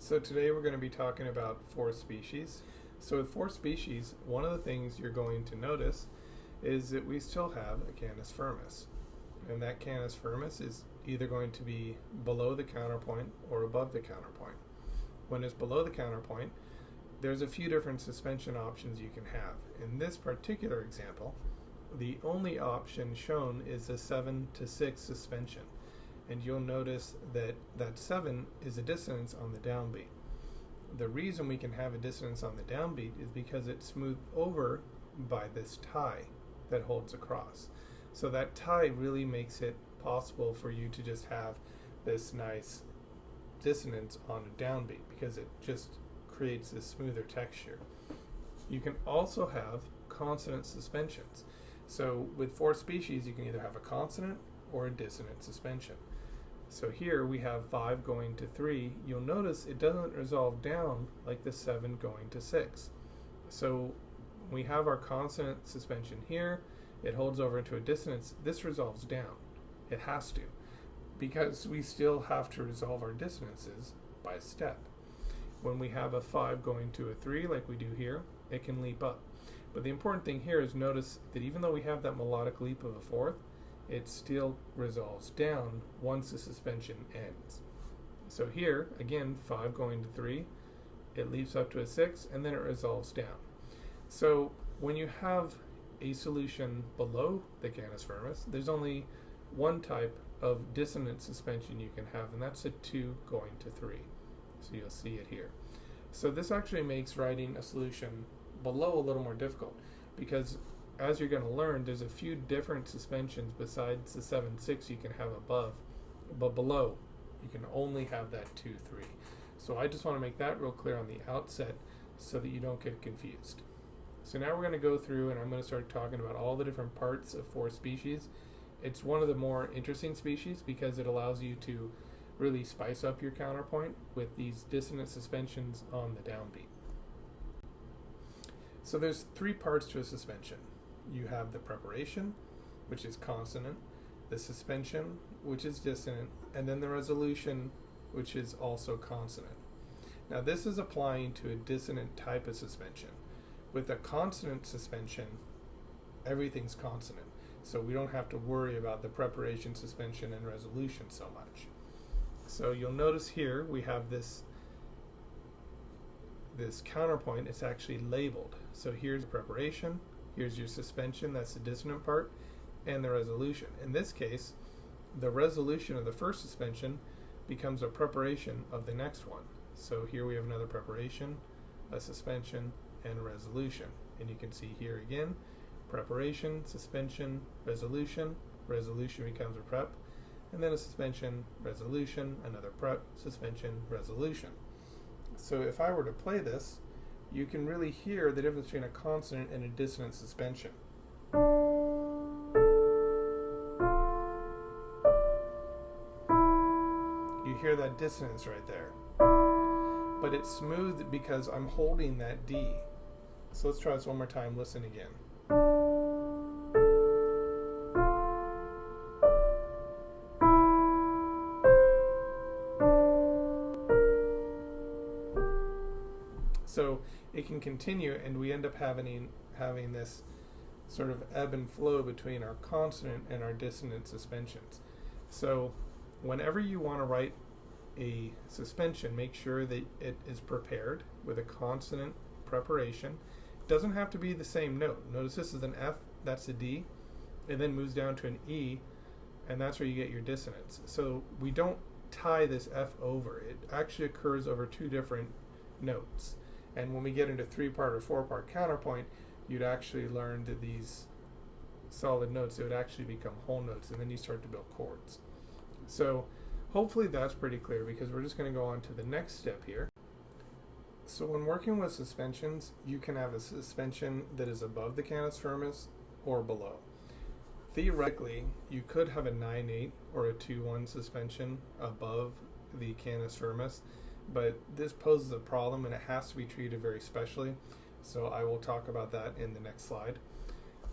So today we're going to be talking about fourth species. So with fourth species, one of the things you're going to notice is that we still have a canus firmus. And that canus firmus is either going to be below the counterpoint or above the counterpoint. When it's below the counterpoint, there's a few different suspension options you can have. In this particular example, the only option shown is a 7 to 6 suspension. And you'll notice that that 7 is a dissonance on the downbeat. The reason we can have a dissonance on the downbeat is because it's smoothed over by this tie that holds across. So that tie really makes it possible for you to just have this nice dissonance on a downbeat because it just creates this smoother texture. You can also have consonant suspensions. So with four species, you can either have a consonant or a dissonant suspension. So here we have 5 going to 3. You'll notice it doesn't resolve down like the 7 going to 6. So we have our consonant suspension here. It holds over into a dissonance. This resolves down. It has to, because we still have to resolve our dissonances by step. When we have a 5 going to a 3 like we do here, it can leap up. But the important thing here is notice that even though we have that melodic leap of a fourth, it still resolves down once the suspension ends. So here, again, 5 going to 3, it leaps up to a 6, and then it resolves down. So when you have a solution below the canus firmus, there's only one type of dissonant suspension you can have, and that's a 2 going to 3. So you'll see it here. So this actually makes writing a solution below a little more difficult, because as you're going to learn, there's a few different suspensions besides the 7-6 you can have above, but below you can only have that 2-3. So I just want to make that real clear on the outset so that you don't get confused. So now we're going to go through and I'm going to start talking about all the different parts of four species. It's one of the more interesting species because it allows you to really spice up your counterpoint with these dissonant suspensions on the downbeat. So there's 3 parts to a suspension. You have the preparation, which is consonant, the suspension, which is dissonant, and then the resolution, which is also consonant. Now this is applying to a dissonant type of suspension. With a consonant suspension, everything's consonant, so we don't have to worry about the preparation, suspension, and resolution so much. So you'll notice here we have this counterpoint. It's actually labeled. So here's preparation, here's your suspension, that's the dissonant part, and the resolution. In this case, the resolution of the first suspension becomes a preparation of the next one. So here we have another preparation, a suspension, and a resolution. And you can see here again, preparation, suspension, resolution. Resolution becomes a prep, and then a suspension, resolution, another prep, suspension, resolution. So if I were to play this, you can really hear the difference between a consonant and a dissonant suspension. You hear that dissonance right there. But it's smooth because I'm holding that D. So let's try this one more time. Listen again. So it can continue, and we end up having this sort of ebb and flow between our consonant and our dissonant suspensions. So whenever you want to write a suspension, make sure that it is prepared with a consonant preparation. It doesn't have to be the same note. Notice this is an F, that's a D. It then moves down to an E, and that's where you get your dissonance. So we don't tie this F over. It actually occurs over 2 different notes. And when we get into 3-part or 4-part counterpoint, you'd actually learn that these solid notes, they would actually become whole notes, and then you start to build chords. So hopefully that's pretty clear, because we're just going to go on to the next step here. So when working with suspensions, you can have a suspension that is above the canus firmus or below. Theoretically, you could have a 9-8 or a 2-1 suspension above the canus firmus, but this poses a problem and it has to be treated very specially, so I will talk about that in the next slide.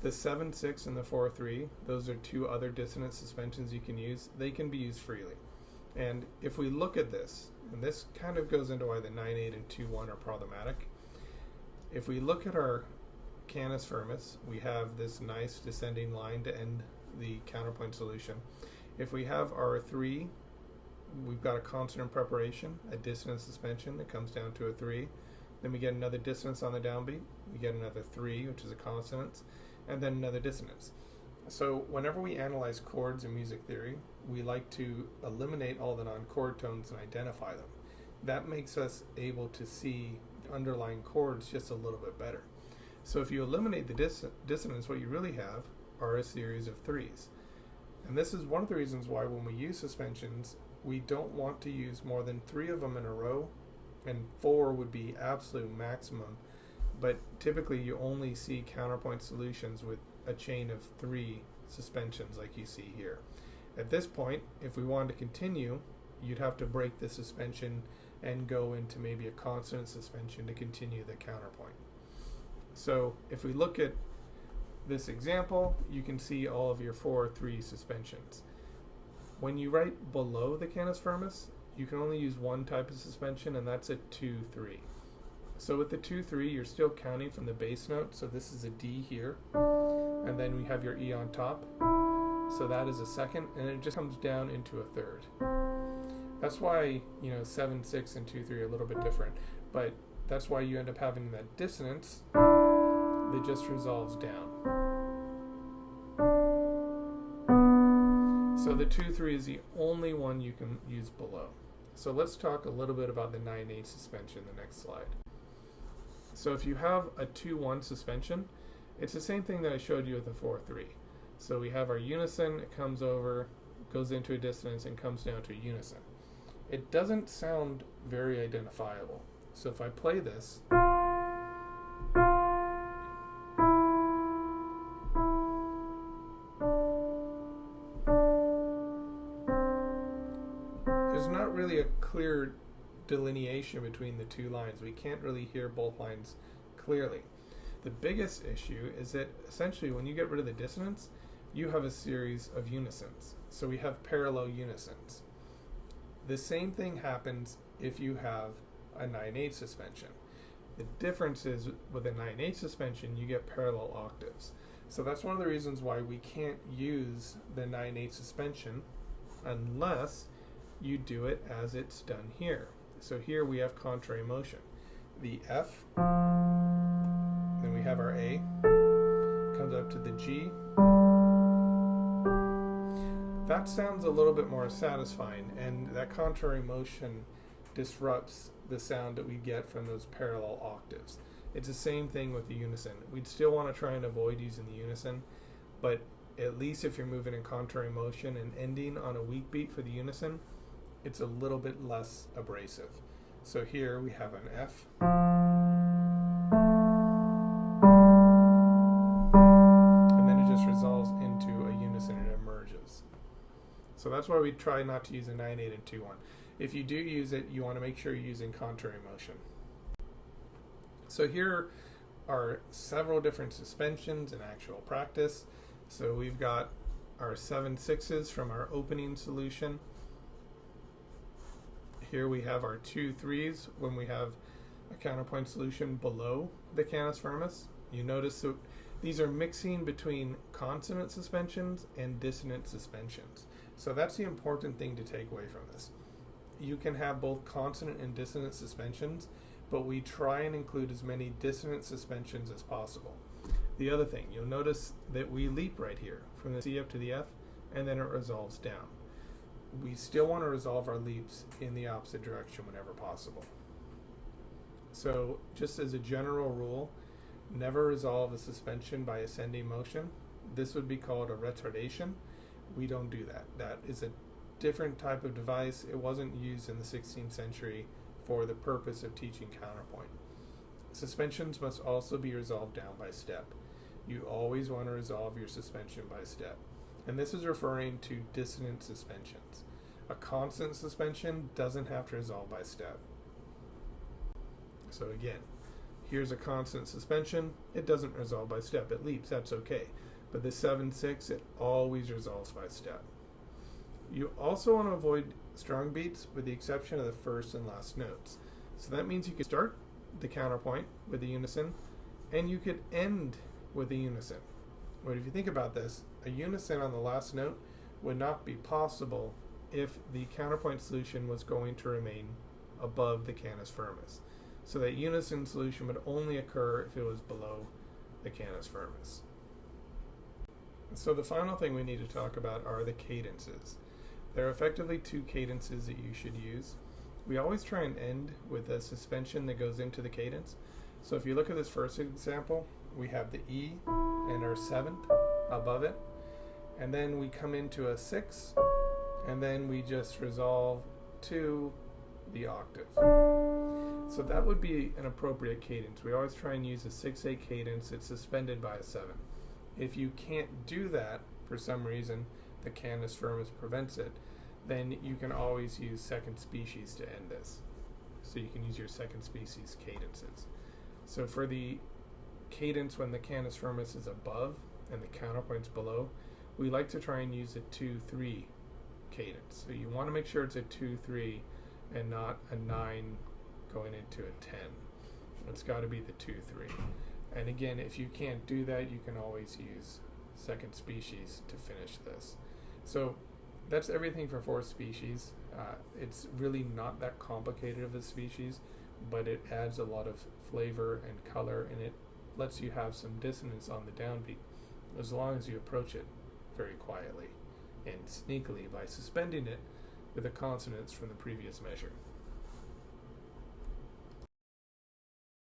The 7-6 and the 4-3, those are 2 other dissonant suspensions you can use. They can be used freely. And if we look at this, and this kind of goes into why the 9/8 and 2/1 are problematic. If we look at our canus firmus, we have this nice descending line to end the counterpoint solution. If we have our 3, we've got a consonant preparation, a dissonant suspension that comes down to a 3. Then we get another dissonance on the downbeat. We get another 3, which is a consonant, and then another dissonance. So whenever we analyze chords in music theory, we like to eliminate all the non-chord tones and identify them. That makes us able to see the underlying chords just a little bit better. So if you eliminate the dissonance, what you really have are a series of 3s. And this is one of the reasons why when we use suspensions, we don't want to use more than 3 of them in a row, and 4 would be absolute maximum. But typically you only see counterpoint solutions with a chain of 3 suspensions like you see here. At this point, if we wanted to continue, you'd have to break the suspension and go into maybe a consonant suspension to continue the counterpoint. So if we look at this example, you can see all of your 4/3 suspensions. When you write below the canus firmus, you can only use one type of suspension, and that's a 2/3. So with the 2/3, you're still counting from the bass note, so this is a D here, and then we have your E on top, so that is a second, and it just comes down into a third. That's why, 7/6 and 2/3 are a little bit different, but that's why you end up having that dissonance that just resolves down. So the 2/3 is the only one you can use below. So let's talk a little bit about the 9/8 suspension in the next slide. So if you have a 2/1 suspension, it's the same thing that I showed you with the 4/3. So we have our unison, it comes over, goes into a dissonance, and comes down to a unison. It doesn't sound very identifiable. So if I play this, there's not really a clear delineation between the 2 lines. We can't really hear both lines clearly. The biggest issue is that essentially when you get rid of the dissonance, you have a series of unisons. So we have parallel unisons. The same thing happens if you have a 9/8 suspension. The difference is with a 9/8 suspension, you get parallel octaves. So that's one of the reasons why we can't use the 9/8 suspension unless you do it as it's done here. So here we have contrary motion. The F, then we have our A, comes up to the G. That sounds a little bit more satisfying, and that contrary motion disrupts the sound that we get from those parallel octaves. It's the same thing with the unison. We'd still want to try and avoid using the unison, but at least if you're moving in contrary motion and ending on a weak beat for the unison, it's a little bit less abrasive. So here we have an F, and then it just resolves into a unison and it emerges. So that's why we try not to use a 9/8 and 2/1. If you do use it, you want to make sure you're using contrary motion. So here are several different suspensions in actual practice. So we've got our 7/6s from our opening solution. Here we have our 2/3s when we have a counterpoint solution below the canus firmus. You notice that these are mixing between consonant suspensions and dissonant suspensions. So that's the important thing to take away from this. You can have both consonant and dissonant suspensions, but we try and include as many dissonant suspensions as possible. The other thing, you'll notice that we leap right here from the C up to the F, and then it resolves down. We still want to resolve our leaps in the opposite direction whenever possible. So just as a general rule, never resolve a suspension by ascending motion. This would be called a retardation. We don't do that. That is a different type of device. It wasn't used in the 16th century for the purpose of teaching counterpoint. Suspensions must also be resolved down by step. You always want to resolve your suspension by step. And this is referring to dissonant suspensions. A constant suspension doesn't have to resolve by step. So again, here's a constant suspension. It doesn't resolve by step. It leaps. That's okay. But the 7/6, it always resolves by step. You also want to avoid strong beats with the exception of the first and last notes. So that means you could start the counterpoint with a unison and you could end with a unison. But if you think about this, a unison on the last note would not be possible if the counterpoint solution was going to remain above the canus firmus. So that unison solution would only occur if it was below the canus firmus. So the final thing we need to talk about are the cadences. There are effectively two cadences that you should use. We always try and end with a suspension that goes into the cadence. So if you look at this first example, we have the E and our seventh above it, and then we come into a 6, and then we just resolve to the octave. So that would be an appropriate cadence. We always try and use a 6/8 cadence that's suspended by a 7. If you can't do that for some reason, the canus firmus prevents it, then you can always use second species to end this. So you can use your second species cadences. So for the cadence when the canus firmus is above and the counterpoint's below, we like to try and use a 2/3 cadence. So you want to make sure it's a 2/3 and not a 9 going into a 10. It's got to be the 2/3. And again, if you can't do that, you can always use second species to finish this. So that's everything for fourth species. It's really not that complicated of a species, but it adds a lot of flavor and color, and it lets you have some dissonance on the downbeat, as long as you approach it very quietly and sneakily by suspending it with the consonants from the previous measure.